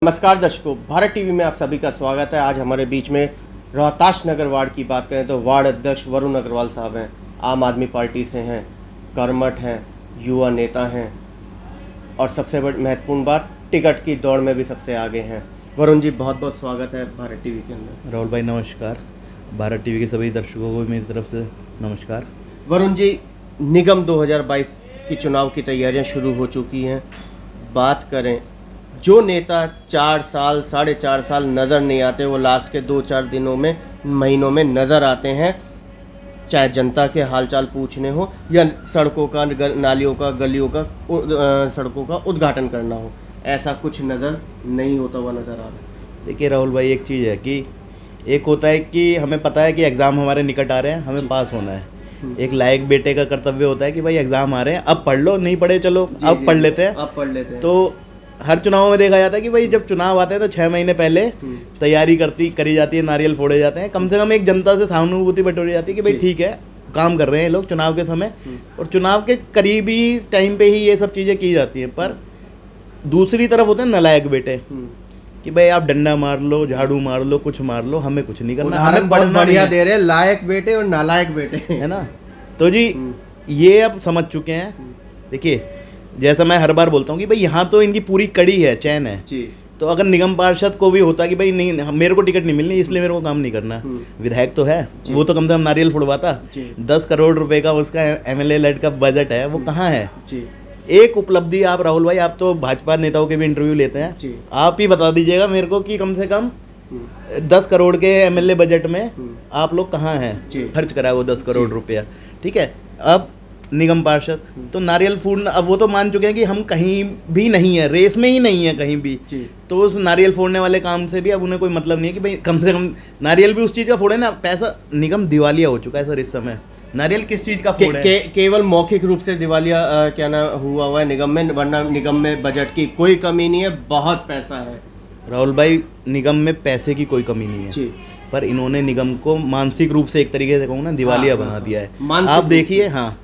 नमस्कार दर्शकों, भारत टीवी में आप सभी का स्वागत है। आज हमारे बीच में रोहताश नगर वार्ड की बात करें तो वार्ड अध्यक्ष वरुण अग्रवाल साहब हैं, आम आदमी पार्टी से हैं, कर्मठ हैं, युवा नेता हैं और सबसे बड़ी महत्वपूर्ण बात, टिकट की दौड़ में भी सबसे आगे हैं। वरुण जी, बहुत बहुत स्वागत है भारत टीवी के अंदर। राहुल भाई नमस्कार, भारत टीवी के सभी दर्शकों को मेरी तरफ से नमस्कार। वरुण जी, निगम 2022 की चुनाव की तैयारियां शुरू हो चुकी हैं। बात करें, जो नेता 4 साल 4.5 साल नज़र नहीं आते, वो लास्ट के 2-4 दिनों में महीनों में नज़र आते हैं, चाहे जनता के हालचाल पूछने हो या सड़कों का, नालियों का, गलियों का, सड़कों का उद्घाटन करना हो, ऐसा कुछ नज़र नहीं होता हुआ नज़र आ रहा है। देखिए राहुल भाई, एक चीज़ है कि एक होता है कि हमें पता है कि एग्ज़ाम हमारे निकट आ रहे हैं, हमें पास होना है। एक लायक बेटे का कर्तव्य होता है कि भाई एग्ज़ाम आ रहे हैं, अब पढ़ लो, नहीं पढ़े चलो अब पढ़ लेते हैं, अब पढ़ लेते हैं। तो हर चुनाव में देखा जाता है कि भाई जब चुनाव आते हैं तो 6 महीने पहले तैयारी करी जाती है, नारियल फोड़े जाते हैं, कम से कम एक जनता से सहानुभूति बटोरी जाती है कि भाई ठीक है, काम कर रहे हैं लोग चुनाव के समय, और चुनाव के करीबी टाइम पे ही ये सब चीज़ें की जाती हैं। पर दूसरी तरफ होते हैं नलायक बेटे कि भाई आप डंडा मार लो, झाड़ू मार लो, कुछ मार लो, हमें कुछ नहीं करना, हमें बहुत बढ़िया दे रहे हैं, लायक बेटे और नालायक बेटे, है ना। तो जी ये अब समझ चुके हैं। देखिए, जैसा मैं हर बार बोलता हूँ कि भाई यहाँ तो इनकी पूरी कड़ी है, चैन है जी। तो अगर निगम पार्षद को भी होता कि भाई नहीं, मेरे को टिकट नहीं मिलनी इसलिए मेरे को काम नहीं करना, विधायक तो है, वो तो कम से कम नारियल फुड़वाता। 10 करोड़ रुपए का उसका एमएलए लेड का बजट है, वो कहाँ है जी। एक उपलब्धि आप राहुल भाई, आप तो भाजपा नेताओं के भी इंटरव्यू लेते हैं, आप ही बता दीजिएगा मेरे को कि कम से कम 10 करोड़ के एमएलए बजट में आप लोग कहाँ हैं, खर्च करा वो 10 करोड़ रुपया, ठीक है। अब निगम पार्षद तो नारियल फोड़ना, अब वो तो मान चुके हैं कि हम कहीं भी नहीं है, रेस में ही नहीं है कहीं भी, तो उस नारियल फोड़ने वाले काम से भी अब उन्हें कोई मतलब नहीं है कि भाई कम से कम नारियल भी उस चीज़ का फोड़े ना। पैसा निगम दिवालिया हो चुका है सर इस समय, नारियल किस चीज़ का फोड़े केवल मौखिक रूप से दिवालिया क्या ना हुआ है निगम में, वरना निगम में बजट की कोई कमी नहीं है, बहुत पैसा है। राहुल भाई, निगम में पैसे की कोई कमी नहीं है, पर इन्होंने निगम को मानसिक रूप से एक तरीके से कहूँ ना दिवालिया बना दिया है। आप देखिए, हाँ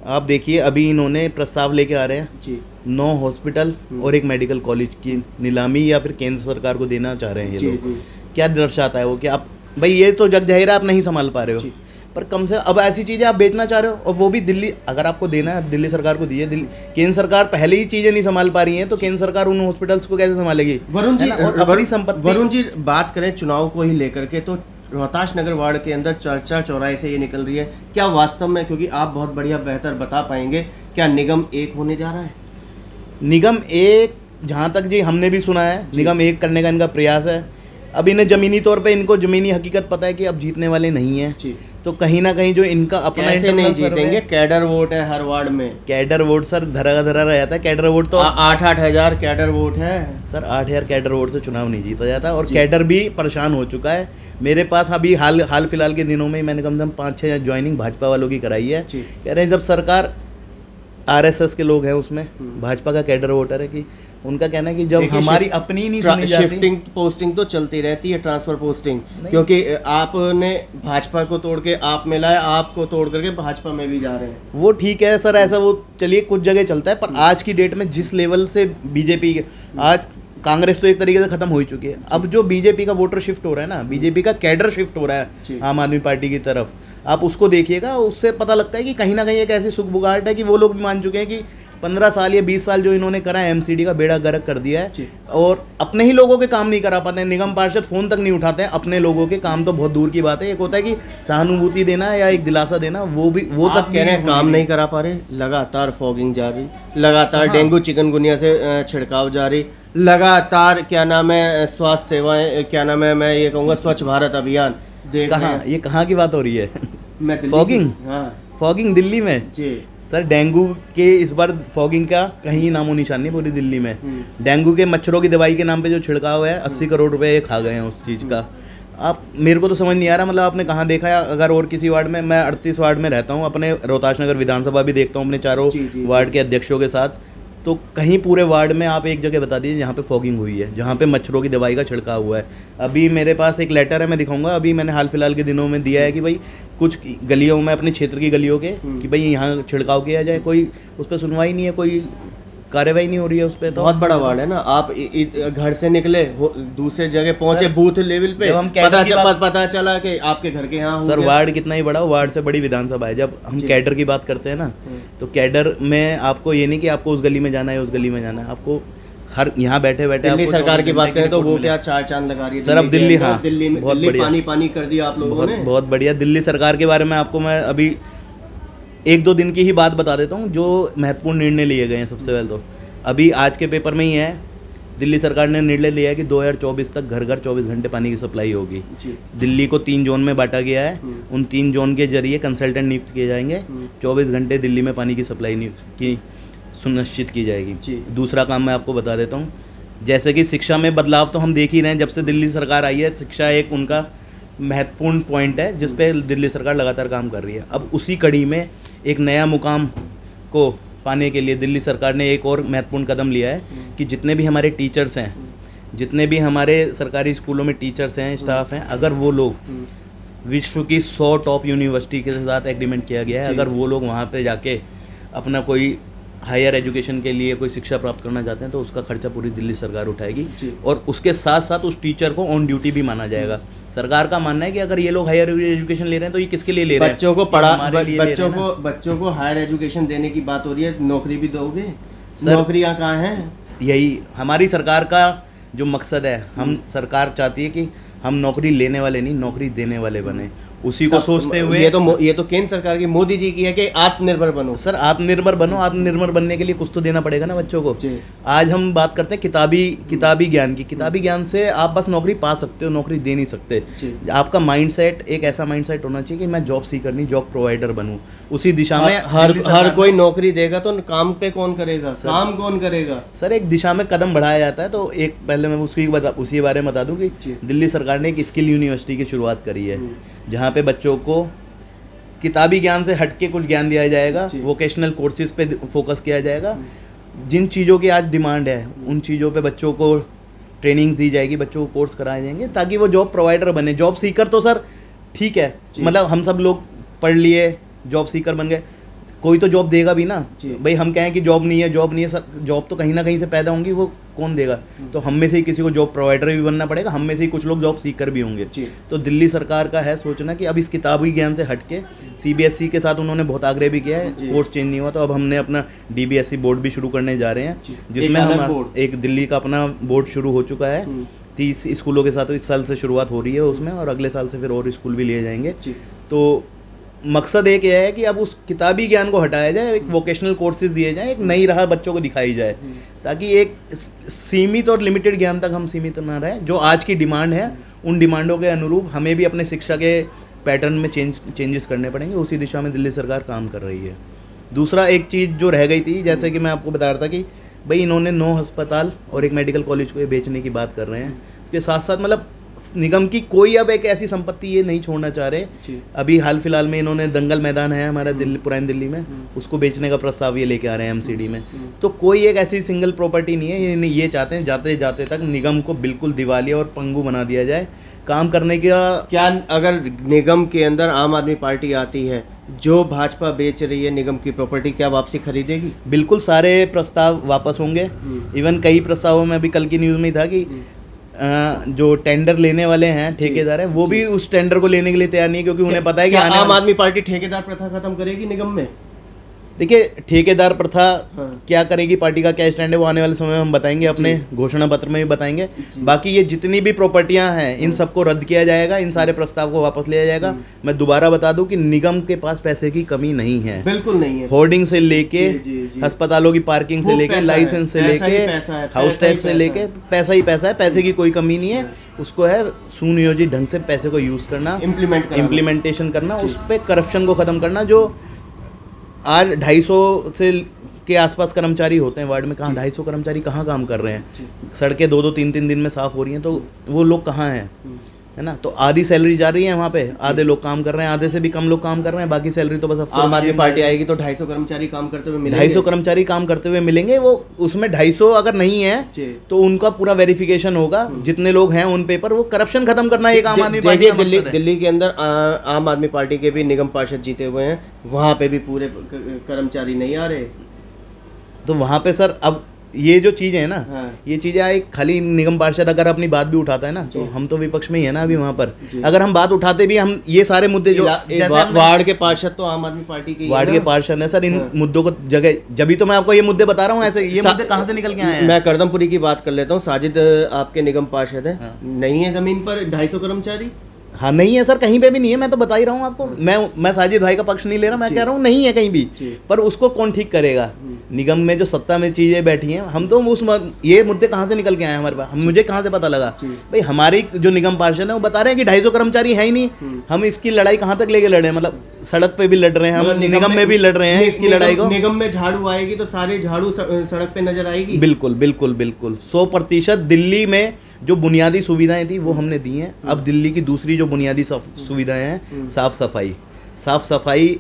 आप देखिए, अभी इन्होंने प्रस्ताव लेके आ रहे हैं जी, 9 हॉस्पिटल और एक मेडिकल कॉलेज की नीलामी या फिर केंद्र सरकार को देना चाह रहे हैं ये लोग। क्या दर्शाता है वो कि आप भाई ये तो जग जाहिर है आप नहीं संभाल पा रहे हो, पर कम से अब ऐसी चीज़ें आप बेचना चाह रहे हो, और वो भी दिल्ली, अगर आपको देना है दिल्ली सरकार को दीजिए। केंद्र सरकार पहले ही चीज़ें नहीं संभाल पा रही हैं, तो केंद्र सरकार उन हॉस्पिटल्स को कैसे संभालेगी। वरुण जी, बड़ी संपत्ति। वरुण जी, बात करें चुनाव को ही लेकर के, तो रोहताश नगर वार्ड के अंदर चर्चा चौराहे से ये निकल रही है, क्या वास्तव में, क्योंकि आप बहुत बढ़िया बेहतर बता पाएंगे, क्या निगम एक होने जा रहा है? निगम एक, जहाँ तक जी हमने भी सुना है, निगम एक करने का इनका प्रयास है। अब इन्हें ज़मीनी तौर पे इनको ज़मीनी हकीकत पता है कि अब जीतने वाले नहीं हैं, तो कहीं ना कहीं जो इनका अपना ऐसे नहीं जीतेंगे, कैडर वोट है हर वार्ड में। कैडर वोट सर धरा रहता है, कैडर वोट तो 8-8 हज़ार कैडर वोट है सर। 8,000 कैडर वोट से चुनाव नहीं जीता जाता, और कैडर भी परेशान हो चुका है। मेरे पास अभी हाल फिलहाल के दिनों में मैंने कम से कम 5-6 ज्वाइनिंग भाजपा वालों की कराई है। कह रहे हैं जब सरकार आरएसएस के लोग हैं उसमें, भाजपा का कैडर वोटर है, कि उनका कहना है कि जब हमारी अपनी नहीं सुनी जाती, शिफ्टिंग पोस्टिंग तो चलती रहती है, ट्रांसफर पोस्टिंग, क्योंकि आपने भाजपा को तोड़ के आप में लाए, आपको तोड़ करके भाजपा में भी जा रहे हैं। वो ठीक है सर, ऐसा वो चलिए कुछ जगह चलता है, पर आज की डेट में जिस लेवल से बीजेपी, आज कांग्रेस तो एक तरीके से खत्म हो ही चुकी है, अब जो बीजेपी का वोटर शिफ्ट हो रहा है ना, बीजेपी का कैडर शिफ्ट हो रहा है आम आदमी पार्टी की तरफ, आप उसको देखिएगा, उससे पता लगता है कि कहीं ना कहीं एक ऐसी सुखबुगाहट है कि वो लोग भी मान चुके हैं कि 15 साल या 20 साल जो इन्होंने करा है, एमसीडी का बेड़ा गर्क कर दिया है, और अपने ही लोगों के काम नहीं करा पाते हैं। निगम पार्षद फोन तक नहीं उठाते हैं, अपने लोगों के काम तो बहुत दूर की बात है। एक होता है कि सहानुभूति देना या एक दिलासा देना, वो तक कह रहे हैं काम नहीं करा पा रहे। लगातार फॉगिंग जारी, लगातार डेंगू चिकनगुनिया से छिड़काव जारी, लगातार क्या नाम है स्वास्थ्य सेवाएं, क्या नाम है, मैं ये कहूँगा स्वच्छ भारत अभियान। ये कहाँ की बात हो रही है? फॉगिंग, हाँ फॉगिंग दिल्ली में जी सर। डेंगू के इस बार फॉगिंग का कहीं नामो निशान नहीं पूरी दिल्ली में। डेंगू के मच्छरों की दवाई के नाम पे जो छिड़काव है, 80 करोड़ रुपए खा गए हैं उस चीज़ का। आप, मेरे को तो समझ नहीं आ रहा, मतलब आपने कहाँ देखा है? अगर और किसी वार्ड में, मैं 38 वार्ड में रहता हूँ, अपने रोहताश नगर विधानसभा भी देखता हूँ अपने चारों वार्ड के अध्यक्षों के साथ, तो कहीं पूरे वार्ड में आप एक जगह बता दीजिए जहाँ पे फॉगिंग हुई है, जहाँ पे मच्छरों की दवाई का छिड़काव हुआ है। अभी मेरे पास एक लेटर है, मैं दिखाऊंगा, अभी मैंने हाल फिलहाल के दिनों में दिया है कि भाई कुछ गलियों में, अपने क्षेत्र की गलियों के, कि भाई यहाँ छिड़काव किया जाए, कोई उस पर सुनवाई नहीं है, कोई कार्रवाई नहीं हो रही है उस पर। तो बहुत बड़ा वार्ड है ना, आप घर से निकले दूसरे जगह पहुंचे बूथ लेवल पे, जब हम कैडर की बात, पता चला कि आपके घर के यहाँ हो सर गया। वार्ड कितना ही बड़ा हो, वार्ड से बड़ी विधानसभा है। जब हम कैडर की बात करते हैं ना, तो कैडर में आपको ये नहीं कि आपको उस गली में जाना है उस गली में जाना है, आपको हर यहाँ बैठे बैठे। दिल्ली सरकार की बात करें तो वो क्या चार चांद लगा रही है सर। अब दिल्ली, हाँ दिल्ली में बहुत बढ़िया, पानी पानी कर दिया आप लोगों ने। बहुत बढ़िया। दिल्ली सरकार के बारे में आपको मैं अभी 1-2 दिन की ही बात बता देता हूँ जो महत्वपूर्ण निर्णय लिए गए हैं। सबसे पहले तो अभी आज के पेपर में ही है, दिल्ली सरकार ने निर्णय लिया है कि 2024 तक घर घर 24 घंटे पानी की सप्लाई होगी। दिल्ली को 3 जोन में बांटा गया है, उन 3 जोन के जरिए कंसल्टेंट नियुक्त किए जाएंगे, 24 घंटे दिल्ली में पानी की सप्लाई की सुनिश्चित की जाएगी। दूसरा काम मैं आपको बता देता हूँ, जैसे कि शिक्षा में बदलाव तो हम देख ही रहे हैं, जब से दिल्ली सरकार आई है शिक्षा एक उनका महत्वपूर्ण पॉइंट है जिस पे दिल्ली सरकार लगातार काम कर रही है। अब उसी कड़ी में एक नया मुकाम को पाने के लिए दिल्ली सरकार ने एक और महत्वपूर्ण कदम लिया है कि जितने भी हमारे टीचर्स हैं, जितने भी हमारे सरकारी स्कूलों में टीचर्स हैं, स्टाफ हैं, अगर वो लोग विश्व की 100 टॉप यूनिवर्सिटी के साथ एग्रीमेंट किया गया है, अगर वो लोग वहाँ पे जाके अपना कोई हायर एजुकेशन के लिए कोई शिक्षा प्राप्त करना चाहते हैं तो उसका खर्चा पूरी दिल्ली सरकार उठाएगी, और उसके साथ साथ उस टीचर को ऑन ड्यूटी भी माना जाएगा। सरकार का मानना है कि अगर ये लोग हायर एजुकेशन ले रहे हैं तो ये किसके लिए ले रहे हैं? बच्चों को बच्चों को हायर एजुकेशन देने की बात हो रही है, नौकरी भी दोगे? नौकरियां कहाँ हैं? यही हमारी सरकार का जो मकसद है, हम सरकार चाहती है कि हम नौकरी लेने वाले नहीं, नौकरी देने वाले बने। उसी को सोचते हुए ये तो केंद्र सरकार की, मोदी जी की है कि आत्मनिर्भर बनो। सर आत्मनिर्भर बनो, आत्मनिर्भर बनने के लिए कुछ तो देना पड़ेगा ना बच्चों को। आज हम बात करते हैं किताबी ज्ञान की। किताबी ज्ञान से आप बस नौकरी पा सकते हो, नौकरी दे नहीं सकते। आपका माइंडसेट एक ऐसा माइंडसेट होना चाहिए कि मैं जॉब सीकर नहीं, जॉब प्रोवाइडर बनूं। उसी दिशा में हर कोई नौकरी देगा तो काम पे कौन करेगा, काम कौन करेगा? सर एक दिशा में कदम बढ़ाया जाता है। तो एक पहले मैं उसी बारे में बता दूं कि दिल्ली सरकार ने एक स्किल यूनिवर्सिटी की शुरुआत करी है, जहाँ पे बच्चों को किताबी ज्ञान से हटके कुछ ज्ञान दिया जाएगा, वोकेशनल कोर्सेज पे फोकस किया जाएगा। जिन चीज़ों की आज डिमांड है उन चीज़ों पे बच्चों को ट्रेनिंग दी जाएगी, बच्चों को कोर्स कराए जाएंगे ताकि वो जॉब प्रोवाइडर बने। जॉब सीकर तो सर ठीक है, मतलब हम सब लोग पढ़ लिए, जॉब सीकर बन गए, कोई तो जॉब देगा भी ना भाई। हम कहें कि जॉब नहीं है सर, जॉब तो कहीं ना कहीं से पैदा होंगी, वो कौन देगा? तो हम में से ही किसी को जॉब प्रोवाइडर भी बनना पड़ेगा, हम में से ही कुछ लोग जॉब सीकर भी होंगे। तो दिल्ली सरकार का है सोचना कि अब इस किताबी ज्ञान से हटके CBSE के साथ उन्होंने बहुत आग्रह भी किया है, कोर्स चेंज नहीं हुआ, तो अब हमने अपना DBSE बोर्ड भी शुरू करने जा रहे हैं, जिसमें हम एक दिल्ली का अपना बोर्ड शुरू हो चुका है। 30 स्कूलों के साथ इस साल से शुरुआत हो रही है उसमें, और अगले साल से फिर और स्कूल भी लिए जाएंगे। तो मकसद एक यह है कि अब उस किताबी ज्ञान को हटाया जाए, एक वोकेशनल कोर्सेज दिए जाएं, एक नई राह बच्चों को दिखाई जाए, ताकि एक सीमित और लिमिटेड ज्ञान तक हम सीमित ना रहे। जो आज की डिमांड है उन डिमांडों के अनुरूप हमें भी अपने शिक्षा के पैटर्न में चेंजेस करने पड़ेंगे। उसी दिशा में दिल्ली सरकार काम कर रही है। दूसरा एक चीज़ जो रह गई थी, जैसे कि मैं आपको बता रहा था कि भाई इन्होंने 9 अस्पताल और एक मेडिकल कॉलेज को ये बेचने की बात कर रहे हैं। उसके साथ साथ मतलब निगम की कोई अब एक ऐसी संपत्ति ये नहीं छोड़ना चाह रहे। अभी हाल फिलहाल में इन्होंने दंगल मैदान है हमारा दिल्ली, पुरानी दिल्ली में, उसको बेचने का प्रस्ताव ये लेके आ रहे हैं MCD में। तो कोई एक ऐसी सिंगल प्रॉपर्टी नहीं है। ये चाहते हैं जाते जाते तक निगम को बिल्कुल दिवालिया और पंगु बना दिया जाए। काम करने का क्या, अगर निगम के अंदर आम आदमी पार्टी आती है, जो भाजपा बेच रही है निगम की प्रॉपर्टी, क्या वापसी खरीदेगी? बिल्कुल सारे प्रस्ताव वापस होंगे। इवन कई प्रस्तावों में अभी कल की न्यूज़ में था कि जो टेंडर लेने वाले हैं ठेकेदार हैं, वो भी उस टेंडर को लेने के लिए तैयार नहीं है, क्योंकि उन्हें पता है कि आम आदमी पार्टी ठेकेदार प्रथा खत्म करेगी निगम में। देखिए ठेकेदार प्रथा क्या करेगी, पार्टी का क्या स्टैंड है, वो आने वाले समय में हम बताएंगे, अपने घोषणा पत्र में भी बताएंगे। बाकी ये जितनी भी प्रॉपर्टियां हैं इन सबको रद्द किया जाएगा, इन सारे प्रस्ताव को वापस लिया जाएगा। मैं दोबारा बता दूं कि निगम के पास पैसे की कमी नहीं है, बिल्कुल नहीं है। होर्डिंग से लेके अस्पतालों की पार्किंग से लेके लाइसेंस से लेके हाउस टैक्स से लेके पैसा ही पैसा है, पैसे की कोई कमी नहीं है। उसको है सुनियोजित ढंग से पैसे को यूज करना, इम्प्लीमेंटेशन करना, उस पर करप्शन को खत्म करना। जो आज 250 से के आसपास कर्मचारी होते हैं वार्ड में, कहाँ 250 कर्मचारी कहाँ काम कर रहे हैं? सड़कें 2-2, 3-3 दिन में साफ हो रही हैं, तो वो लोग कहाँ हैं? है ना? तो आधी सैलरी जा रही है वहाँ पे, आधे लोग काम कर रहे हैं, आधे से भी कम लोग काम कर रहे हैं, बाकी सैलरी तो बस आम आदमी पार्टी आएगी तो 250 कर्मचारी काम करते हुए मिलेंगे। 250 कर्मचारी काम करते हुए मिलेंगे। वो उसमें 250 अगर नहीं है तो उनका पूरा वेरिफिकेशन होगा, जितने लोग हैं उन पेपर, वो करप्शन खत्म करना एक आम आदमी पार्टी। दिल्ली के अंदर आम आदमी पार्टी के भी निगम पार्षद जीते हुए हैं, वहाँ पे भी पूरे कर्मचारी नहीं आ रहे। तो वहाँ पे सर अब ये जो चीज़ें है ना, हाँ। ये चीज़ें एक खाली निगम पार्षद अगर अपनी बात भी उठाता है ना, तो हम तो विपक्ष में ही है ना अभी वहाँ पर। अगर हम बात उठाते भी, हम ये सारे मुद्दे जो वार्ड के पार्षद तो आम आदमी पार्टी के वार्ड के पार्षद है सर, इन मुद्दों को जगह, जब तो मैं आपको ये मुद्दे बता रहा हूँ, ऐसे ये मुद्दे कहाँ से निकल के आए हैं। मैं करदमपुरी की बात कर लेता हूँ। साजिद आपके निगम पार्षद है, नहीं है जमीन पर 250 कर्मचारी। हाँ नहीं है सर, कहीं पे भी नहीं है, मैं तो बता ही रहा हूँ आपको। मैं साजिद भाई का पक्ष नहीं ले रहा, मैं कह रहा हूँ नहीं है कहीं भी। पर उसको कौन ठीक करेगा? निगम में जो सत्ता में चीजें बैठी हैं, हम तो ये मुद्दे कहाँ से निकल के आए हैं हमारे पास, मुझे कहाँ से पता लगा? भाई हमारी जो निगम पार्षद है वो बता रहे हैं कि 250 कर्मचारी है ही नहीं। हम इसकी लड़ाई कहाँ तक लेके लड़े हैं? मतलब सड़क पे भी लड़ रहे हैं, हम निगम में भी लड़ रहे हैं इसकी लड़ाई को। निगम में झाड़ू आएगी तो सारे झाड़ू सड़क पे नजर आएगी। बिल्कुल बिल्कुल बिल्कुल 100%। दिल्ली में जो बुनियादी सुविधाएं थी वो हमने दी हैं। अब दिल्ली की दूसरी जो बुनियादी सुविधाएं हैं, साफ सफाई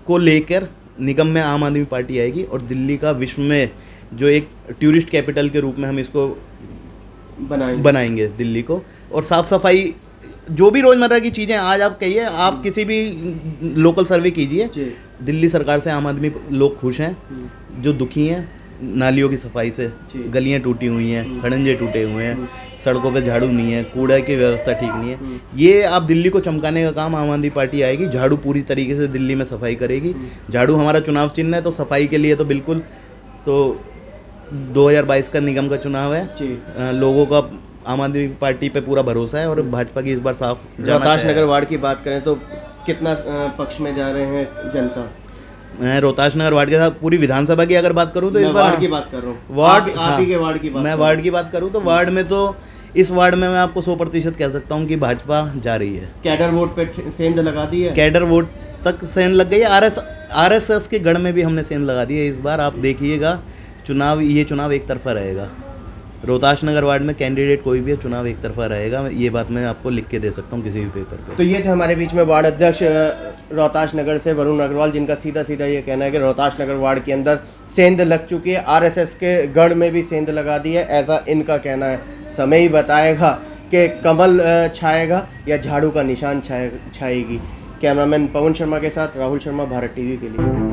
को लेकर निगम में आम आदमी पार्टी आएगी, और दिल्ली का विश्व में जो एक टूरिस्ट कैपिटल के रूप में हम इसको बनाएंगे दिल्ली को। और साफ सफाई जो भी रोजमर्रा की चीज़ें, आज आप कहिए, आप किसी भी लोकल सर्वे कीजिए, दिल्ली सरकार से आम आदमी लोग खुश हैं, जो दुखी हैं नालियों की सफाई से, गलियां टूटी हुई हैं, खड़ंजे टूटे हुए हैं, सड़कों पे झाड़ू नहीं है, कूड़ा की व्यवस्था ठीक नहीं है। ये आप दिल्ली को चमकाने का काम आम आदमी पार्टी आएगी, झाड़ू पूरी तरीके से दिल्ली में सफाई करेगी। झाड़ू हमारा चुनाव चिन्ह है, तो सफाई के लिए तो बिल्कुल, तो 2022 का निगम का चुनाव है, लोगों का आम आदमी पार्टी पे पूरा भरोसा है और भाजपा की इस बार साफ। रोहतास नगर वार्ड की बात करें तो कितना पक्ष में जा रहे हैं जनता? मैं रोहतास नगर वार्ड के साथ पूरी विधानसभा की अगर बात करूं तो इस बार वार्ड की बात कर रहा हूँ, वार्ड आप ही के वार्ड की बात। मैं वार्ड की बात करूं तो वार्ड में तो इस वार्ड में मैं आपको 100% कह सकता हूं कि भाजपा जा रही है। कैडर वोट पे सेंध लगा दी है, कैडर वोट तक सेंध लग गई है। RSS के गढ़ में भी हमने सेंध लगा दी है। इस बार आप देखिएगा ये चुनाव एक तरफा रहेगा। रोहतास नगर वार्ड में कैंडिडेट कोई भी है, चुनाव एक तरफा रहेगा। ये बात मैं आपको लिख के दे सकता हूँ किसी भी पेपर पे। तो ये थे हमारे बीच में वार्ड अध्यक्ष रोहतास नगर से वरुण अग्रवाल, जिनका सीधा सीधा ये कहना है कि रोहतास नगर वार्ड के अंदर सेंध लग चुकी है, RSS के गढ़ में भी सेंध लगा दी है, ऐसा इनका कहना है। समय ही बताएगा कि कमल छाएगा या झाड़ू का निशान छाएगी। कैमरामैन पवन शर्मा के साथ राहुल शर्मा, भारत टीवी के लिए।